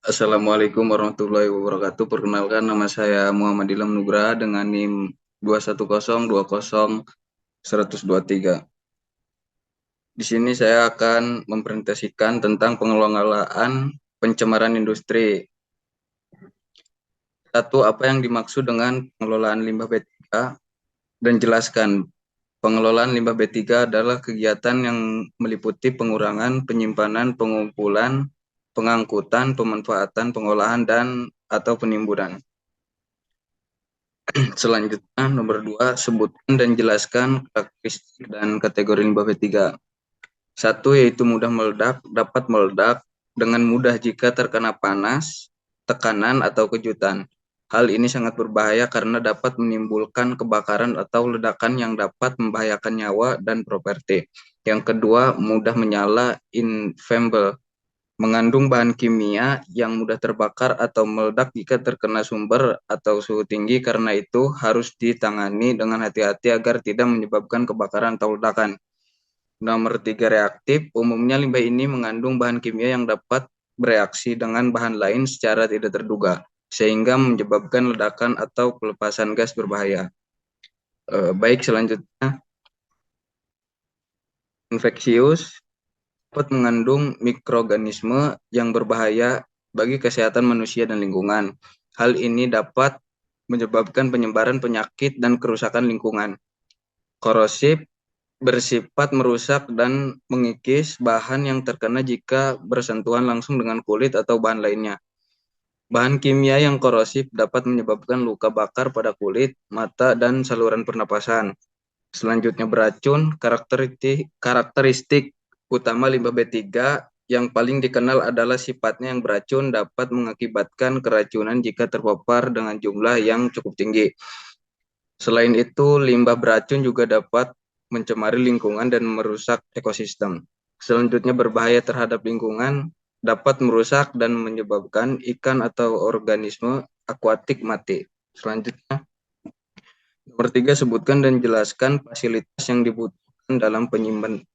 Assalamualaikum warahmatullahi wabarakatuh. Perkenalkan, nama saya Muhammad Ilham Nugraha dengan NIM 210200123. Di sini saya akan mempresentasikan tentang pengelolaan pencemaran industri. Satu, apa yang dimaksud dengan pengelolaan limbah B3 dan jelaskan. Pengelolaan limbah B3 adalah kegiatan yang meliputi pengurangan, penyimpanan, pengumpulan, pengangkutan, pemanfaatan, pengolahan, dan atau penimbunan. Selanjutnya, nomor 2, sebutkan dan jelaskan karakteristik dan kategori limbah B3. Satu, yaitu mudah meledak, dapat meledak dengan mudah jika terkena panas, tekanan, atau kejutan. Hal ini sangat berbahaya karena dapat menimbulkan kebakaran atau ledakan yang dapat membahayakan nyawa dan properti. Yang kedua, mudah menyala, inflammable, mengandung bahan kimia yang mudah terbakar atau meledak jika terkena sumber atau suhu tinggi, karena itu harus ditangani dengan hati-hati agar tidak menyebabkan kebakaran atau ledakan. Nomor 3, reaktif. Umumnya limbah ini mengandung bahan kimia yang dapat bereaksi dengan bahan lain secara tidak terduga, sehingga menyebabkan ledakan atau pelepasan gas berbahaya. Baik, selanjutnya, infeksius dapat mengandung mikroorganisme yang berbahaya bagi kesehatan manusia dan lingkungan. Hal ini dapat menyebabkan penyebaran penyakit dan kerusakan lingkungan. Korosif, bersifat merusak dan mengikis bahan yang terkena jika bersentuhan langsung dengan kulit atau bahan lainnya. Bahan kimia yang korosif dapat menyebabkan luka bakar pada kulit, mata, dan saluran pernapasan. Selanjutnya, beracun. Karakteristik utama limbah B3 yang paling dikenal adalah sifatnya yang beracun, dapat mengakibatkan keracunan jika terpapar dengan jumlah yang cukup tinggi. Selain itu, limbah beracun juga dapat mencemari lingkungan dan merusak ekosistem. Selanjutnya, berbahaya terhadap lingkungan, dapat merusak dan menyebabkan ikan atau organisme akuatik mati. Selanjutnya, nomor 3, sebutkan dan jelaskan fasilitas yang dibutuhkan dalam penyimpanan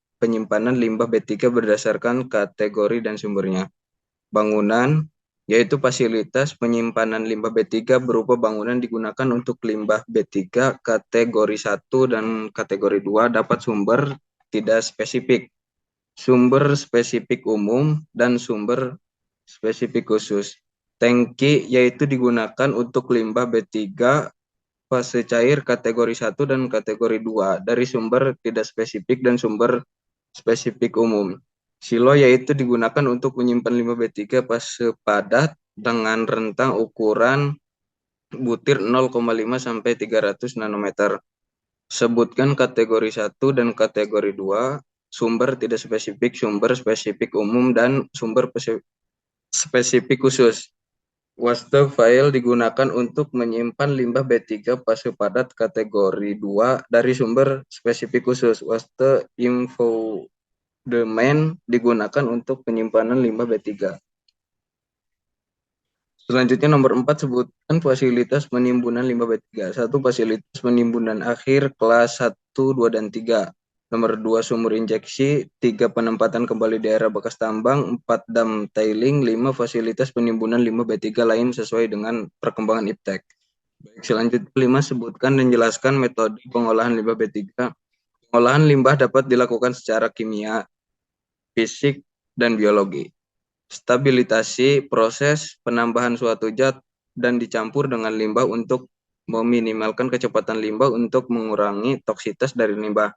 limbah B3 berdasarkan kategori dan sumbernya. Bangunan, yaitu fasilitas penyimpanan limbah B3 berupa bangunan digunakan untuk limbah B3 kategori 1 dan kategori 2, dapat sumber tidak spesifik, sumber spesifik umum, dan sumber spesifik khusus. Tangki, yaitu digunakan untuk limbah B3 fase cair kategori 1 dan kategori 2 dari sumber tidak spesifik dan sumber spesifik umum. Silo, yaitu digunakan untuk menyimpan limbah B3 fase padat dengan rentang ukuran butir 0,5 sampai 300 nanometer. Sebutkan kategori 1 dan kategori 2, sumber tidak spesifik, sumber spesifik umum, dan sumber spesifik khusus. Waste file digunakan untuk menyimpan limbah B3 fase padat kategori 2 dari sumber spesifik khusus. Waste info domain digunakan untuk penyimpanan limbah B3. Selanjutnya, nomor 4, sebutkan fasilitas penimbunan limbah B3. 1. Fasilitas penimbunan akhir kelas 1, 2, dan 3. Nomor 2, sumur injeksi. 3. Penempatan kembali daerah bekas tambang. 4. Dam tailing. 5. Fasilitas penimbunan limbah B3 lain sesuai dengan perkembangan iptek. Baik, selanjutnya 5, sebutkan dan jelaskan metode pengolahan limbah B3. Pengolahan limbah dapat dilakukan secara kimia, fisik, dan biologi. Stabilisasi proses penambahan suatu zat dan dicampur dengan limbah untuk meminimalkan kecepatan limbah untuk mengurangi toksitas dari limbah.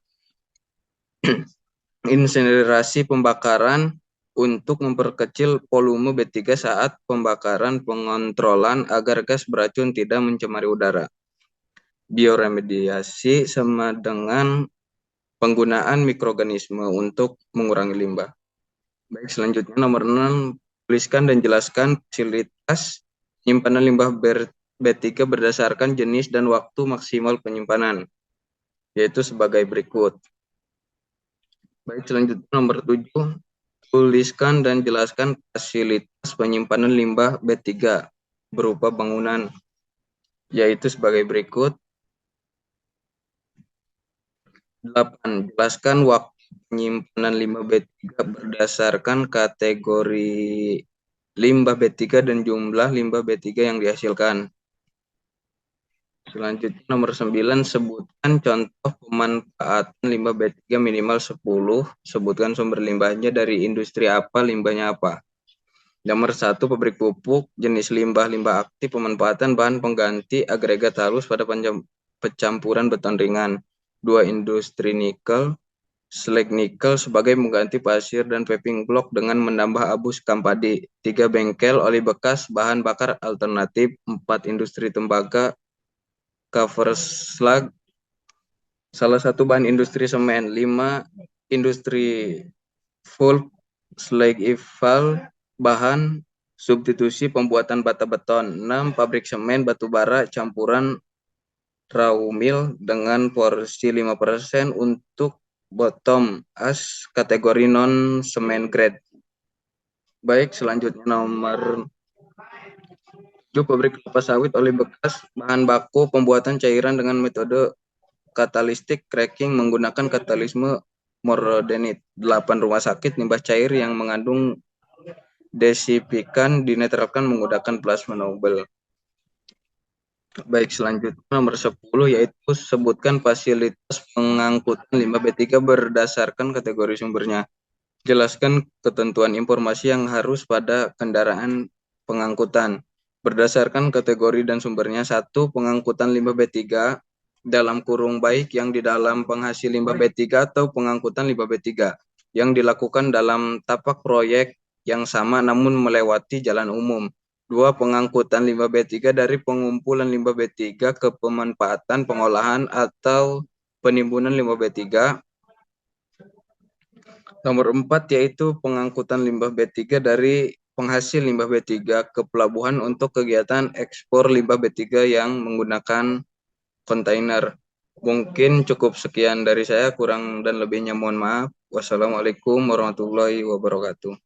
Insinerasi, pembakaran untuk memperkecil volume B3 saat pembakaran, pengontrolan agar gas beracun tidak mencemari udara. Bioremediasi sama dengan penggunaan mikroorganisme untuk mengurangi limbah. Baik, selanjutnya nomor 6, tuliskan dan jelaskan fasilitas penyimpanan limbah B3 berdasarkan jenis dan waktu maksimal penyimpanan, yaitu sebagai berikut. Baik, selanjutnya nomor 7, tuliskan dan jelaskan fasilitas penyimpanan limbah B3 berupa bangunan, yaitu sebagai berikut. 8, jelaskan waktu penyimpanan limbah B3 berdasarkan kategori limbah B3 dan jumlah limbah B3 yang dihasilkan. Selanjutnya nomor 9, sebutkan contoh pemanfaatan limbah B3 minimal 10. Sebutkan sumber limbahnya dari industri apa, limbahnya apa. Nomor 1, pabrik pupuk, jenis limbah, limbah aktif, pemanfaatan bahan pengganti agregat halus pada pencampuran beton ringan. 2, industri nikel, slag nikel sebagai pengganti pasir dan paving block dengan menambah abu sekam padi. 3, bengkel, oli bekas, bahan bakar alternatif. 4, industri tembaga, cover slag, salah satu bahan industri semen. 5, industri full slag eval, bahan substitusi pembuatan bata beton. 6, pabrik semen batu bara campuran raw mill dengan porsi 5% untuk bottom as kategori non semen grade. Baik, selanjutnya nomor 7, pabrik kelapa sawit oli bekas, bahan baku pembuatan cairan dengan metode katalistik cracking menggunakan katalisme Mordenit. 8, rumah sakit limbah cair yang mengandung desipikan dinetralkan menggunakan plasma Nobel. Baik, selanjutnya nomor 10 yaitu sebutkan fasilitas pengangkutan limbah B3 berdasarkan kategori sumbernya. Jelaskan ketentuan informasi yang harus pada kendaraan pengangkutan. Berdasarkan kategori dan sumbernya. 1, pengangkutan limbah B3 dalam kurung baik yang di dalam penghasil limbah B3 atau pengangkutan limbah B3 yang dilakukan dalam tapak proyek yang sama namun melewati jalan umum. 2, pengangkutan limbah B3 dari pengumpulan limbah B3 ke pemanfaatan, pengolahan, atau penimbunan limbah B3. Nomor 4 yaitu pengangkutan limbah B3 dari penghasil limbah B3 ke pelabuhan untuk kegiatan ekspor limbah B3 yang menggunakan kontainer. Mungkin cukup sekian dari saya, kurang dan lebihnya mohon maaf. Wassalamualaikum warahmatullahi wabarakatuh.